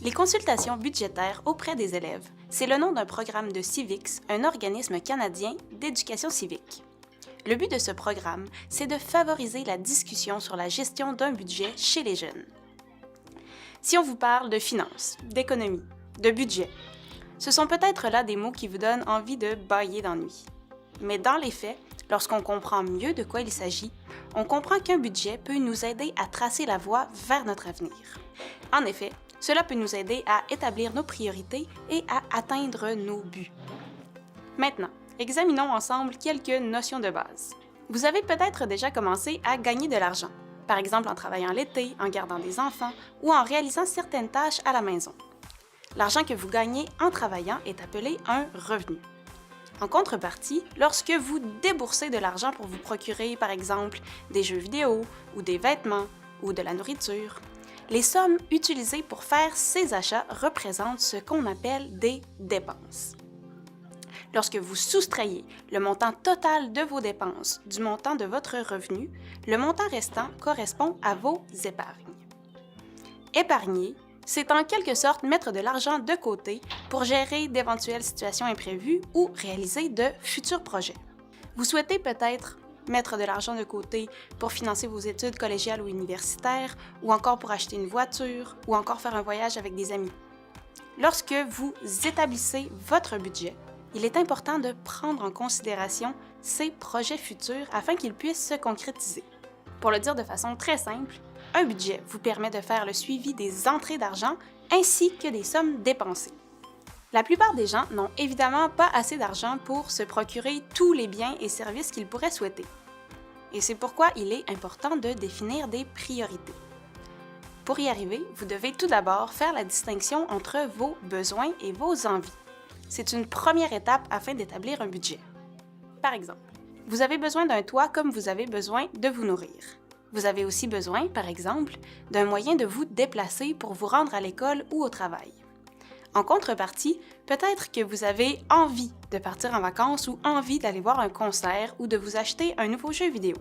Les consultations budgétaires auprès des élèves, c'est le nom d'un programme de Civics, un organisme canadien d'éducation civique. Le but de ce programme, c'est de favoriser la discussion sur la gestion d'un budget chez les jeunes. Si on vous parle de finances, d'économie, de budget, ce sont peut-être là des mots qui vous donnent envie de bâiller d'ennui. Mais dans les faits, lorsqu'on comprend mieux de quoi il s'agit, on comprend qu'un budget peut nous aider à tracer la voie vers notre avenir. En effet, cela peut nous aider à établir nos priorités et à atteindre nos buts. Maintenant, examinons ensemble quelques notions de base. Vous avez peut-être déjà commencé à gagner de l'argent, par exemple en travaillant l'été, en gardant des enfants ou en réalisant certaines tâches à la maison. L'argent que vous gagnez en travaillant est appelé un revenu. En contrepartie, lorsque vous déboursez de l'argent pour vous procurer, par exemple, des jeux vidéo ou des vêtements ou de la nourriture, les sommes utilisées pour faire ces achats représentent ce qu'on appelle des dépenses. Lorsque vous soustrayez le montant total de vos dépenses du montant de votre revenu, le montant restant correspond à vos épargnes. Épargner, c'est en quelque sorte mettre de l'argent de côté pour gérer d'éventuelles situations imprévues ou réaliser de futurs projets. Vous souhaitez peut-être mettre de l'argent de côté pour financer vos études collégiales ou universitaires, ou encore pour acheter une voiture, ou encore faire un voyage avec des amis. Lorsque vous établissez votre budget, il est important de prendre en considération ces projets futurs afin qu'ils puissent se concrétiser. Pour le dire de façon très simple, un budget vous permet de faire le suivi des entrées d'argent ainsi que des sommes dépensées. La plupart des gens n'ont évidemment pas assez d'argent pour se procurer tous les biens et services qu'ils pourraient souhaiter. Et c'est pourquoi il est important de définir des priorités. Pour y arriver, vous devez tout d'abord faire la distinction entre vos besoins et vos envies. C'est une première étape afin d'établir un budget. Par exemple, vous avez besoin d'un toit comme vous avez besoin de vous nourrir. Vous avez aussi besoin, par exemple, d'un moyen de vous déplacer pour vous rendre à l'école ou au travail. En contrepartie, peut-être que vous avez envie de partir en vacances ou envie d'aller voir un concert ou de vous acheter un nouveau jeu vidéo.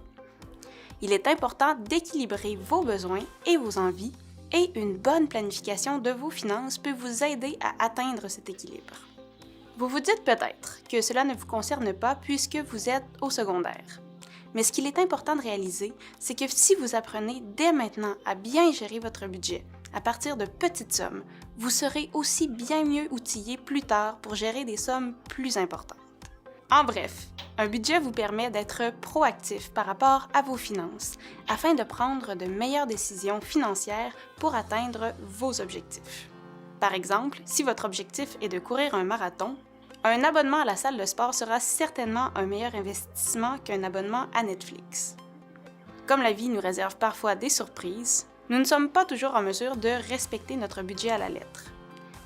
Il est important d'équilibrer vos besoins et vos envies et une bonne planification de vos finances peut vous aider à atteindre cet équilibre. Vous vous dites peut-être que cela ne vous concerne pas puisque vous êtes au secondaire. Mais ce qu'il est important de réaliser, c'est que si vous apprenez dès maintenant à bien gérer votre budget, à partir de petites sommes, vous serez aussi bien mieux outillé plus tard pour gérer des sommes plus importantes. En bref, un budget vous permet d'être proactif par rapport à vos finances afin de prendre de meilleures décisions financières pour atteindre vos objectifs. Par exemple, si votre objectif est de courir un marathon, un abonnement à la salle de sport sera certainement un meilleur investissement qu'un abonnement à Netflix. Comme la vie nous réserve parfois des surprises, nous ne sommes pas toujours en mesure de respecter notre budget à la lettre.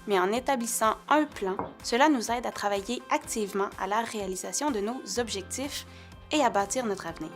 Mais en établissant un plan, cela nous aide à travailler activement à la réalisation de nos objectifs et à bâtir notre avenir.